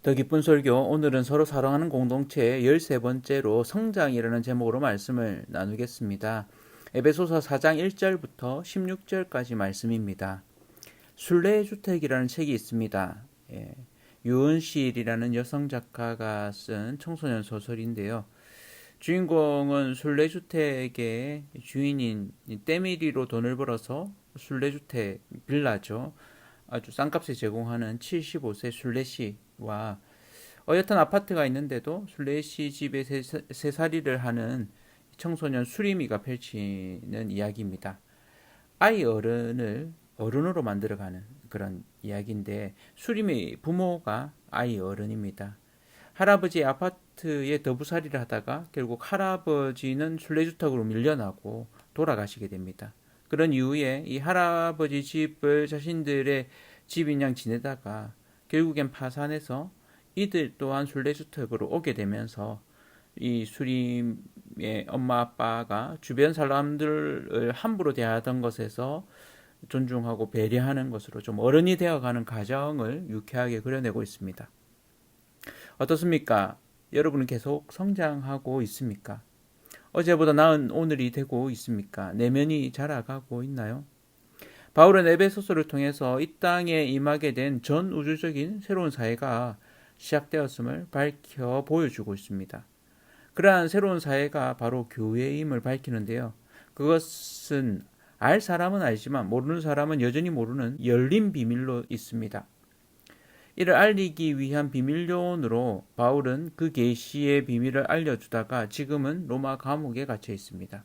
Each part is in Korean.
더 기쁜 설교, 오늘은 서로 사랑하는 공동체의 13번째로 성장이라는 제목으로 말씀을 나누겠습니다. 에베소서 4장 1절부터 16절까지 말씀입니다. 순례의 주택이라는 책이 있습니다. 유은실이라는 여성 작가가 쓴 청소년 소설인데요. 주인공은 순례주택의 주인인 때밀이로 돈을 벌어서 순례주택, 빌라죠. 아주 싼값에 제공하는 75세 순례씨와 어엿한 아파트가 있는데도 순례씨 집에 새살이를 하는 청소년 수리미가 펼치는 이야기입니다. 아이 어른을 어른으로 만들어가는 그런 이야기인데 수리미 부모가 아이 어른입니다. 할아버지 아파트에 더부살이를 하다가 결국 할아버지는 순례주택으로 밀려나고 돌아가시게 됩니다. 그런 이후에 이 할아버지 집을 자신들의 집인 양 지내다가 결국엔 파산해서 이들 또한 순례주택으로 오게 되면서 이 수림의 엄마 아빠가 주변 사람들을 함부로 대하던 것에서 존중하고 배려하는 것으로 좀 어른이 되어가는 과정을 유쾌하게 그려내고 있습니다. 어떻습니까? 여러분은 계속 성장하고 있습니까? 어제보다 나은 오늘이 되고 있습니까? 내면이 자라가고 있나요? 바울은 에베소서를 통해서 이 땅에 임하게 된 전 우주적인 새로운 사회가 시작되었음을 밝혀 보여주고 있습니다. 그러한 새로운 사회가 바로 교회임을 밝히는데요. 그것은 알 사람은 알지만 모르는 사람은 여전히 모르는 열린 비밀로 있습니다. 이를 알리기 위한 비밀요원으로 바울은 그 계시의 비밀을 알려주다가 지금은 로마 감옥에 갇혀 있습니다.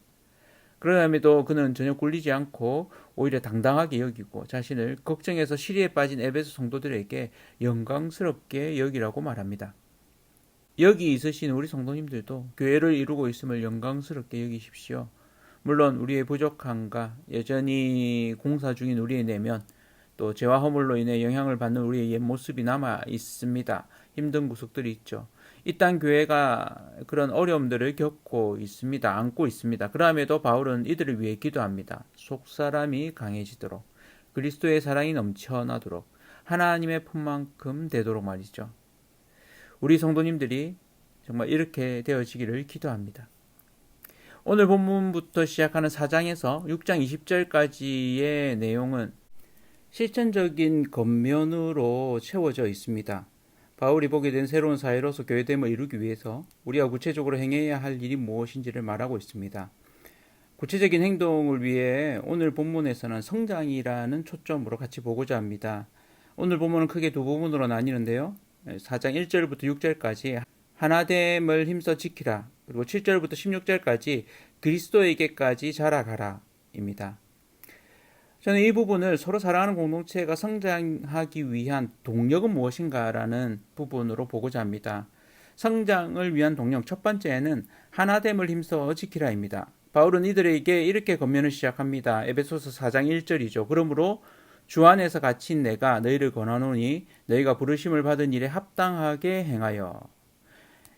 그러남에도 그는 전혀 꿀리지 않고 오히려 당당하게 여기고 자신을 걱정해서 시리에 빠진 에베소 성도들에게 영광스럽게 여기라고 말합니다. 여기 있으신 우리 성도님들도 교회를 이루고 있음을 영광스럽게 여기십시오. 물론 우리의 부족함과 여전히 공사 중인 우리의 내면, 또 죄와 허물로 인해 영향을 받는 우리의 옛 모습이 남아 있습니다. 힘든 구석들이 있죠. 이 땅 교회가 그런 어려움들을 겪고 있습니다. 안고 있습니다. 그럼에도 바울은 이들을 위해 기도합니다. 속사람이 강해지도록, 그리스도의 사랑이 넘쳐나도록, 하나님의 품만큼 되도록 말이죠. 우리 성도님들이 정말 이렇게 되어지기를 기도합니다. 오늘 본문부터 시작하는 4장에서 6장 20절까지의 내용은 실천적인 겉면으로 채워져 있습니다. 바울이 보게 된 새로운 사회로서 교회됨을 이루기 위해서 우리가 구체적으로 행해야 할 일이 무엇인지를 말하고 있습니다. 구체적인 행동을 위해 오늘 본문에서는 성장이라는 초점으로 같이 보고자 합니다. 오늘 본문은 크게 두 부분으로 나뉘는데요. 4장 1절부터 6절까지 하나됨을 힘써 지키라. 그리고 7절부터 16절까지 그리스도에게까지 자라가라 입니다. 저는 이 부분을 서로 사랑하는 공동체가 성장하기 위한 동력은 무엇인가라는 부분으로 보고자 합니다. 성장을 위한 동력 첫 번째는 하나됨을 힘써 지키라입니다. 바울은 이들에게 이렇게 권면을 시작합니다. 에베소서 4장 1절이죠. 그러므로 주 안에서 갇힌 내가 너희를 권하노니 너희가 부르심을 받은 일에 합당하게 행하여.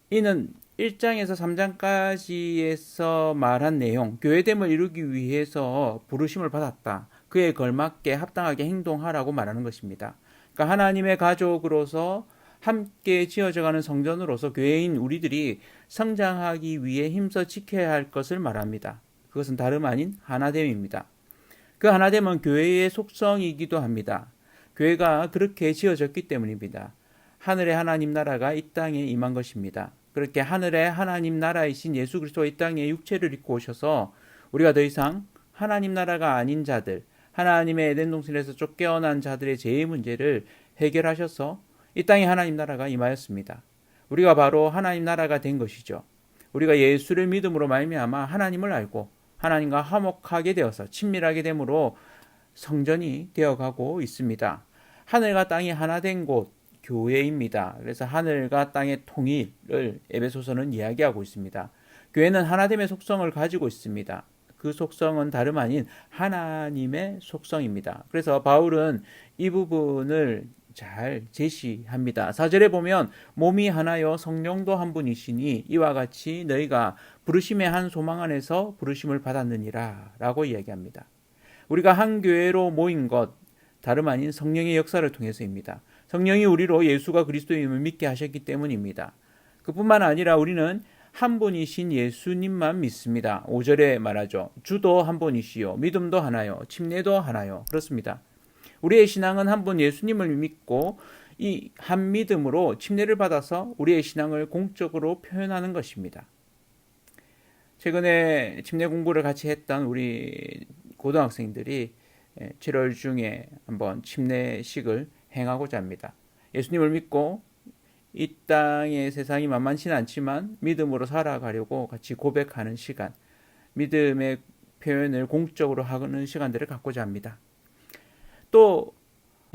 이는 1장에서 3장까지에서 말한 내용, 교회됨을 이루기 위해서 부르심을 받았다. 그에 걸맞게 합당하게 행동하라고 말하는 것입니다. 그러니까 하나님의 가족으로서 함께 지어져가는 성전으로서 교회인 우리들이 성장하기 위해 힘써 지켜야 할 것을 말합니다. 그것은 다름 아닌 하나됨입니다. 그 하나됨은 교회의 속성이기도 합니다. 교회가 그렇게 지어졌기 때문입니다. 하늘의 하나님 나라가 이 땅에 임한 것입니다. 그렇게 하늘의 하나님 나라이신 예수 그리스도가 이 땅에 육체를 입고 오셔서 우리가 더 이상 하나님 나라가 아닌 자들, 하나님의 에덴 동산에서 쫓겨난 자들의 죄의 문제를 해결하셔서 이 땅에 하나님 나라가 임하였습니다. 우리가 바로 하나님 나라가 된 것이죠. 우리가 예수를 믿음으로 말미암아 하나님을 알고 하나님과 화목하게 되어서 친밀하게 됨으로 성전이 되어가고 있습니다. 하늘과 땅이 하나 된 곳, 교회입니다. 그래서 하늘과 땅의 통일을 에베소서는 이야기하고 있습니다. 교회는 하나됨의 속성을 가지고 있습니다. 그 속성은 다름 아닌 하나님의 속성입니다. 그래서 바울은 이 부분을 잘 제시합니다. 4절에 보면 몸이 하나요 성령도 한 분이시니 이와 같이 너희가 부르심의 한 소망 안에서 부르심을 받았느니라 라고 이야기합니다. 우리가 한 교회로 모인 것 다름 아닌 성령의 역사를 통해서입니다. 성령이 우리로 예수가 그리스도임을 믿게 하셨기 때문입니다. 그뿐만 아니라 우리는 한 분이신 예수님만 믿습니다. 5절에 말하죠. 주도 한 분이시요 믿음도 하나요 침례도 하나요. 그렇습니다. 우리의 신앙은 한 분 예수님을 믿고 이 한 믿음으로 침례를 받아서 우리의 신앙을 공적으로 표현하는 것입니다. 최근에 침례 공부를 같이 했던 우리 고등학생들이 7월 중에 한번 침례식을 행하고자 합니다. 예수님을 믿고 이 땅의 세상이 만만치는 않지만 믿음으로 살아가려고 같이 고백하는 시간, 믿음의 표현을 공적으로 하는 시간들을 갖고자 합니다. 또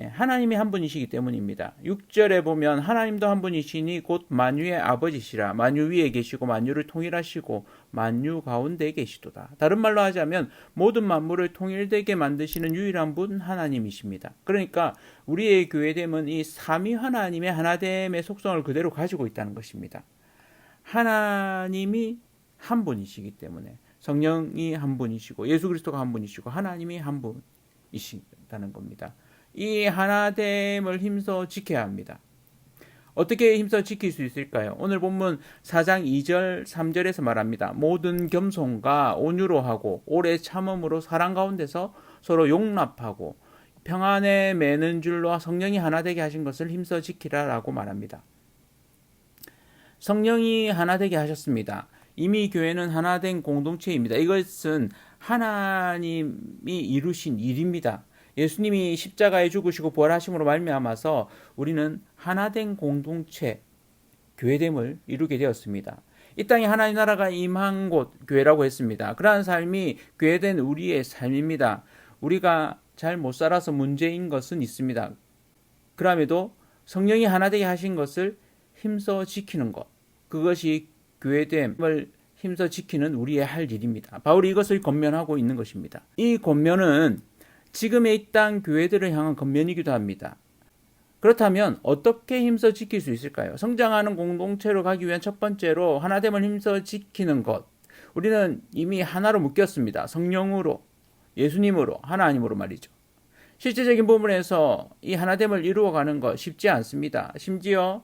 하나님이 한 분이시기 때문입니다. 6절에 보면 하나님도 한 분이시니 곧 만유의 아버지시라. 만유 위에 계시고 만유를 통일하시고 만유 가운데 계시도다. 다른 말로 하자면 모든 만물을 통일되게 만드시는 유일한 분 하나님이십니다. 그러니까 우리의 교회됨은 이 삼위 하나님의 하나됨의 속성을 그대로 가지고 있다는 것입니다. 하나님이 한 분이시기 때문에 성령이 한 분이시고 예수 그리스도가 한 분이시고 하나님이 한 분이시다는 겁니다. 이 하나됨을 힘써 지켜야 합니다. 어떻게 힘써 지킬 수 있을까요? 오늘 본문 4장 2절 3절에서 말합니다. 모든 겸손과 온유로 하고 오래 참음으로 사랑 가운데서 서로 용납하고 평안에 매는 줄로 성령이 하나 되게 하신 것을 힘써 지키라라고 말합니다. 성령이 하나 되게 하셨습니다. 이미 교회는 하나된 공동체입니다. 이것은 하나님이 이루신 일입니다. 예수님이 십자가에 죽으시고 부활하심으로 말미암아서 우리는 하나된 공동체, 교회됨을 이루게 되었습니다. 이 땅에 하나님 나라가 임한 곳, 교회라고 했습니다. 그러한 삶이 교회된 우리의 삶입니다. 우리가 잘 못 살아서 문제인 것은 있습니다. 그럼에도 성령이 하나 되게 하신 것을 힘써 지키는 것, 그것이 교회됨을 힘써 지키는 우리의 할 일입니다. 바울이 이것을 권면하고 있는 것입니다. 이 권면은 지금의 이 땅 교회들을 향한 권면이기도 합니다. 그렇다면 어떻게 힘써 지킬 수 있을까요? 성장하는 공동체로 가기 위한 첫 번째로 하나됨을 힘써 지키는 것. 우리는 이미 하나로 묶였습니다. 성령으로, 예수님으로, 하나님으로 말이죠. 실제적인 부분에서 이 하나됨을 이루어가는 것 쉽지 않습니다. 심지어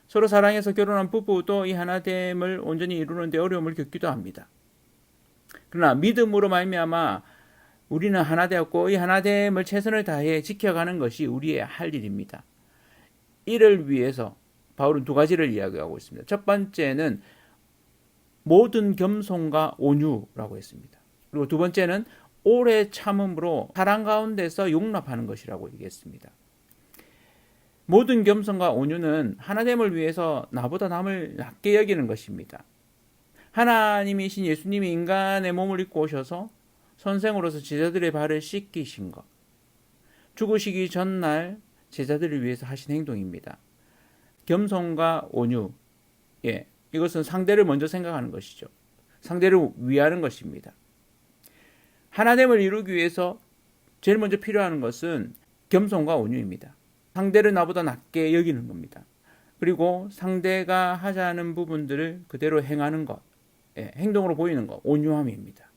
서로 사랑해서 결혼한 부부도 이 하나됨을 온전히 이루는 데 어려움을 겪기도 합니다. 그러나 믿음으로 말미암아 우리는 하나 되었고 이 하나됨을 최선을 다해 지켜가는 것이 우리의 할 일입니다. 이를 위해서 바울은 두 가지를 이야기하고 있습니다. 첫 번째는 모든 겸손과 온유라고 했습니다. 그리고 두 번째는 오래 참음으로 사랑 가운데서 용납하는 것이라고 얘기했습니다. 모든 겸손과 온유는 하나됨을 위해서 나보다 남을 낮게 여기는 것입니다. 하나님이신 예수님이 인간의 몸을 입고 오셔서 선생으로서 제자들의 발을 씻기신 것, 죽으시기 전날 제자들을 위해서 하신 행동입니다. 겸손과 온유, 이것은 상대를 먼저 생각하는 것이죠. 상대를 위하는 것입니다. 하나됨을 이루기 위해서 제일 먼저 필요한 것은 겸손과 온유입니다. 상대를 나보다 낮게 여기는 겁니다. 그리고 상대가 하자는 부분들을 그대로 행하는 것, 행동으로 보이는 것, 온유함입니다.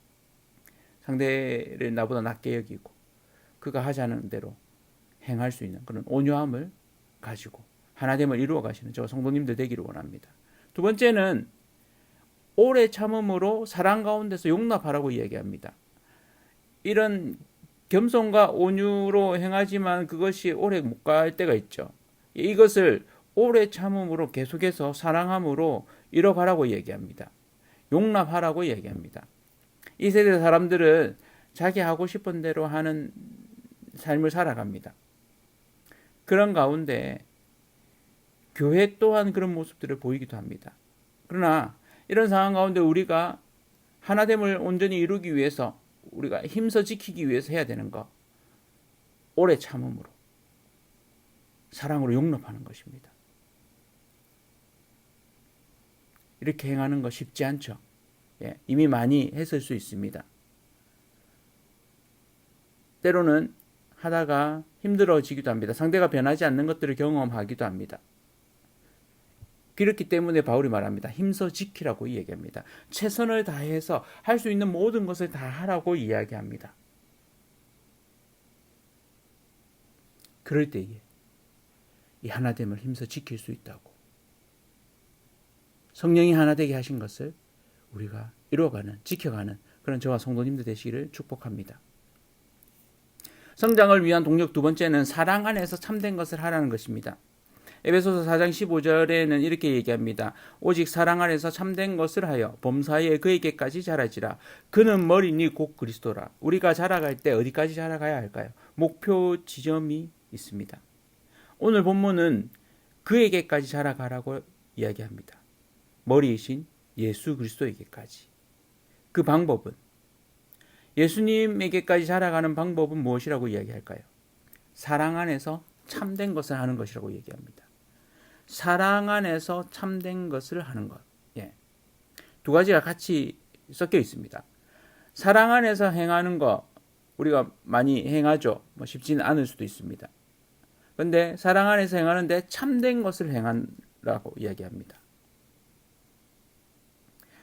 상대를 나보다 낮게 여기고 그가 하자는 대로 행할 수 있는 그런 온유함을 가지고 하나됨을 이루어 가시는 저 성도님들 되기를 원합니다. 두 번째는 오래 참음으로 사랑 가운데서 용납하라고 이야기합니다. 이런 겸손과 온유로 행하지만 그것이 오래 못 갈 때가 있죠. 이것을 오래 참음으로 계속해서 사랑함으로 이뤄가라고 얘기합니다. 용납하라고 얘기합니다. 이 세대 사람들은 자기 하고 싶은 대로 하는 삶을 살아갑니다. 그런 가운데 교회 또한 그런 모습들을 보이기도 합니다. 그러나 이런 상황 가운데 우리가 하나됨을 온전히 이루기 위해서 우리가 힘써 지키기 위해서 해야 되는 것, 오래 참음으로 사랑으로 용납하는 것입니다. 이렇게 행하는 것 쉽지 않죠. 이미 많이 했을 수 있습니다. 때로는 하다가 힘들어지기도 합니다. 상대가 변하지 않는 것들을 경험하기도 합니다. 그렇기 때문에 바울이 말합니다. 힘써 지키라고 이야기합니다. 최선을 다해서 할 수 있는 모든 것을 다 하라고 이야기합니다. 그럴 때에 이 하나됨을 힘써 지킬 수 있다고. 성령이 하나되게 하신 것을 우리가 이루어가는, 지켜가는 그런 저와 성도님들 되시기를 축복합니다. 성장을 위한 동력 두 번째는 사랑 안에서 참된 것을 하라는 것입니다. 에베소서 4장 15절에는 이렇게 얘기합니다. 오직 사랑 안에서 참된 것을 하여 범사에 그에게까지 자라지라. 그는 머리니 곧 그리스도라. 우리가 자라갈 때 어디까지 자라가야 할까요? 목표 지점이 있습니다. 오늘 본문은 그에게까지 자라가라고 이야기합니다. 머리이신 예수 그리스도에게까지. 그 방법은, 예수님에게까지 자라가는 방법은 무엇이라고 이야기할까요? 사랑 안에서 참된 것을 하는 것이라고 얘기합니다. 사랑 안에서 참된 것을 하는 것. 예. 두 가지가 같이 섞여 있습니다. 사랑 안에서 행하는 것, 우리가 많이 행하죠. 쉽지는 않을 수도 있습니다. 그런데 사랑 안에서 행하는데 참된 것을 행하라고 이야기합니다.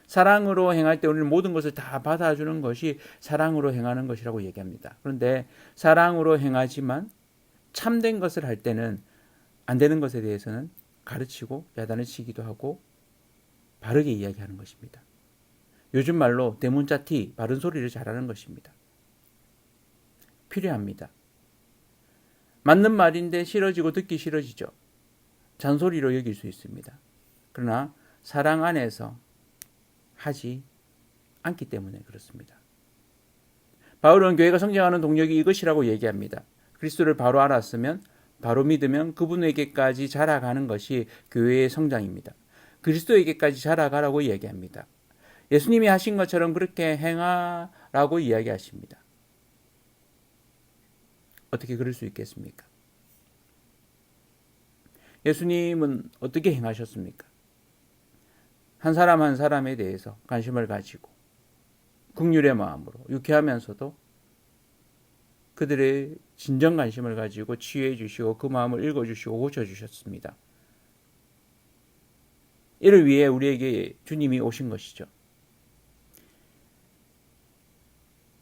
사랑으로 행할 때 우리는 모든 것을 다 받아주는 것이 사랑으로 행하는 것이라고 얘기합니다. 그런데 사랑으로 행하지만 참된 것을 할 때는 안 되는 것에 대해서는 가르치고 야단을 치기도 하고 바르게 이야기하는 것입니다. 요즘 말로 대문자티, 바른 소리를 잘하는 것입니다. 필요합니다. 맞는 말인데 싫어지고 듣기 싫어지죠. 잔소리로 여길 수 있습니다. 그러나 사랑 안에서 하지 않기 때문에 그렇습니다. 바울은 교회가 성장하는 동력이 이것이라고 얘기합니다. 그리스도를 바로 알았으면, 바로 믿으면 그분에게까지 자라가는 것이 교회의 성장입니다. 그리스도에게까지 자라가라고 얘기합니다. 예수님이 하신 것처럼 그렇게 행하라고 이야기하십니다. 어떻게 그럴 수 있겠습니까? 예수님은 어떻게 행하셨습니까? 한 사람 한 사람에 대해서 관심을 가지고 긍휼의 마음으로 유쾌하면서도 그들의 진정 관심을 가지고 치유해 주시고 그 마음을 읽어주시고 고쳐주셨습니다. 이를 위해 우리에게 주님이 오신 것이죠.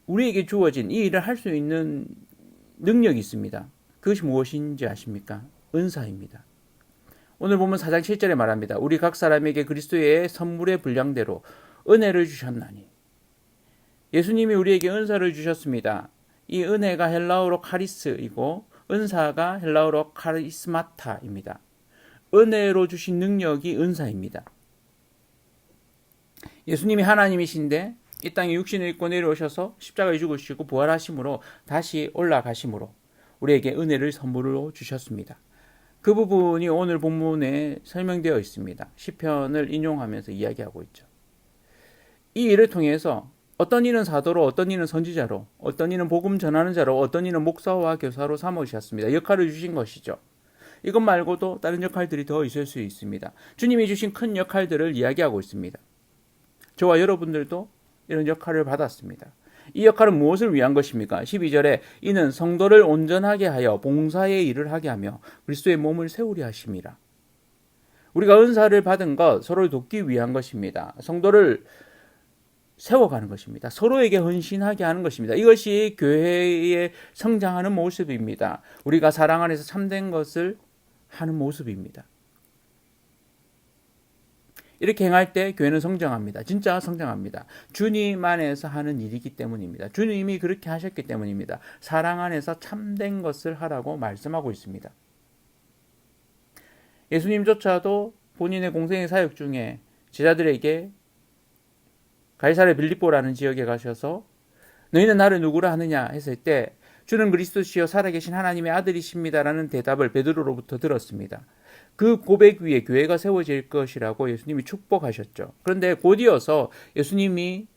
우리에게 주어진 이 일을 할 수 있는 능력이 있습니다. 그것이 무엇인지 아십니까? 은사입니다. 오늘 보면 4장 7절에 말합니다. 우리 각 사람에게 그리스도의 선물의 분량대로 은혜를 주셨나니. 예수님이 우리에게 은사를 주셨습니다. 이 은혜가 헬라어로 카리스이고 은사가 헬라어로 카리스마타입니다. 은혜로 주신 능력이 은사입니다. 예수님이 하나님이신데 이 땅에 육신을 입고 내려오셔서 십자가에 죽으시고 부활하심으로 다시 올라가심으로 우리에게 은혜를 선물로 주셨습니다. 그 부분이 오늘 본문에 설명되어 있습니다. 시편을 인용하면서 이야기하고 있죠. 이 일을 통해서 어떤 이는 사도로, 어떤 이는 선지자로, 어떤 이는 복음 전하는 자로, 어떤 이는 목사와 교사로 삼으셨습니다. 역할을 주신 것이죠. 이것 말고도 다른 역할들이 더 있을 수 있습니다. 주님이 주신 큰 역할들을 이야기하고 있습니다. 저와 여러분들도 이런 역할을 받았습니다. 이 역할은 무엇을 위한 것입니까? 12절에 이는 성도를 온전하게 하여 봉사의 일을 하게 하며 그리스도의 몸을 세우려 하심이라. 우리가 은사를 받은 것 서로를 돕기 위한 것입니다. 성도를 세워가는 것입니다. 서로에게 헌신하게 하는 것입니다. 이것이 교회의 성장하는 모습입니다. 우리가 사랑 안에서 참된 것을 하는 모습입니다. 이렇게 행할 때 교회는 성장합니다. 진짜 성장합니다. 주님 안에서 하는 일이기 때문입니다. 주님이 그렇게 하셨기 때문입니다. 사랑 안에서 참된 것을 하라고 말씀하고 있습니다. 예수님조차도 본인의 공생의 사역 중에 제자들에게 가이사랴 빌립보라는 지역에 가셔서 너희는 나를 누구라 하느냐 했을 때 주는 그리스도시요 살아계신 하나님의 아들이십니다라는 대답을 베드로로부터 들었습니다. 그 고백 위에 교회가 세워질 것이라고 예수님이 축복하셨죠. 그런데 곧이어서 예수님이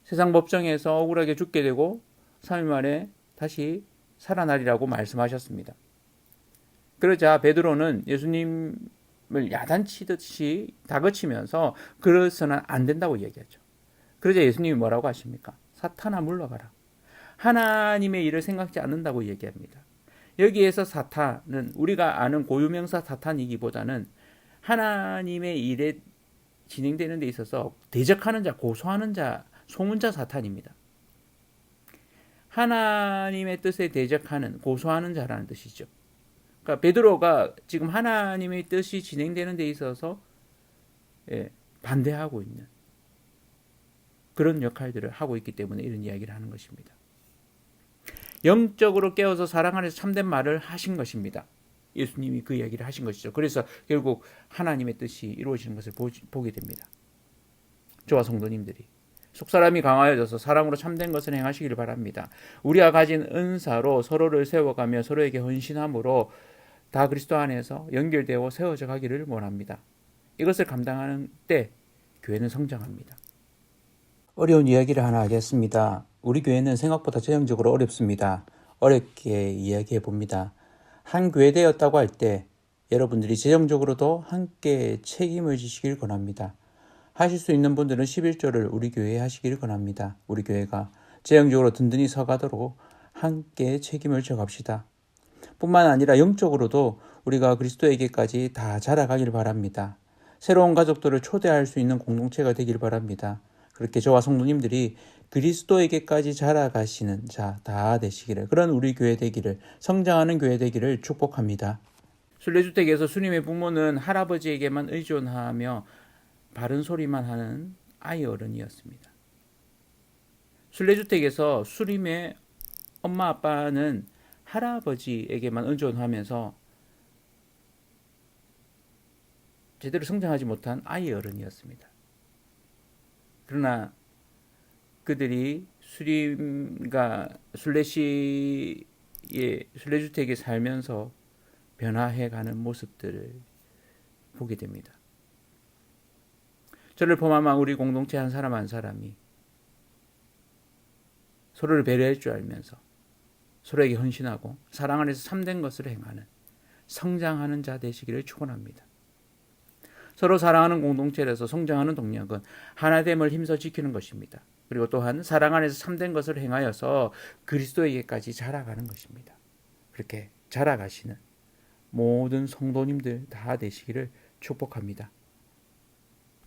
세상 법정에서 억울하게 죽게 되고 3일 만에 다시 살아나리라고 말씀하셨습니다. 그러자 베드로는 예수님을 야단치듯이 다그치면서 그래서는 안 된다고 얘기하죠. 그러자 예수님이 뭐라고 하십니까? 사탄아 물러가라. 하나님의 일을 생각지 않는다고 얘기합니다. 여기에서 사탄은 우리가 아는 고유명사 사탄이기보다는 하나님의 일에 진행되는 데 있어서 대적하는 자, 고소하는 자, 소문자 사탄입니다. 하나님의 뜻에 대적하는, 고소하는 자라는 뜻이죠. 그러니까 베드로가 지금 하나님의 뜻이 진행되는 데 있어서 반대하고 있는 그런 역할들을 하고 있기 때문에 이런 이야기를 하는 것입니다. 영적으로 깨어서 사랑 안에서 참된 말을 하신 것입니다. 예수님이 그 이야기를 하신 것이죠. 그래서 결국 하나님의 뜻이 이루어지는 것을 보게 됩니다. 저와 성도님들이 속사람이 강하여져서 사랑으로 참된 것을 행하시기를 바랍니다. 우리가 가진 은사로 서로를 세워가며 서로에게 헌신함으로 다 그리스도 안에서 연결되어 세워져 가기를 원합니다. 이것을 감당하는 때 교회는 성장합니다. 어려운 이야기를 하나 하겠습니다. 우리 교회는 생각보다 재정적으로 어렵습니다. 어렵게 이야기해 봅니다. 한 교회되었다고 할 때 여러분들이 재정적으로도 함께 책임을 지시길 권합니다. 하실 수 있는 분들은 11조를 우리 교회에 하시기를 권합니다. 우리 교회가 재정적으로 든든히 서가도록 함께 책임을 져갑시다. 뿐만 아니라 영적으로도 우리가 그리스도에게까지 다 자라가길 바랍니다. 새로운 가족들을 초대할 수 있는 공동체가 되길 바랍니다. 그렇게 저와 성도님들이 그리스도에게까지 자라가시는 자 다 되시기를, 그런 우리 교회 되기를, 성장하는 교회 되기를 축복합니다. 순례주택에서 수님의 부모는 할아버지에게만 의존하며 바른 소리만 하는 아이 어른이었습니다. 순례주택에서 수님의 엄마 아빠는 할아버지에게만 의존하면서 제대로 성장하지 못한 아이 어른이었습니다. 그러나 그들이 순례주택에 살면서 변화해가는 모습들을 보게 됩니다. 저를 포함한 우리 공동체 한 사람 한 사람이 서로를 배려할 줄 알면서 서로에게 헌신하고 사랑 안에서 참된 것을 행하는 성장하는 자 되시기를 축원합니다. 서로 사랑하는 공동체에서 성장하는 동력은 하나됨을 힘써 지키는 것입니다. 그리고 또한 사랑 안에서 참된 것을 행하여서 그리스도에게까지 자라가는 것입니다. 그렇게 자라가시는 모든 성도님들 다 되시기를 축복합니다.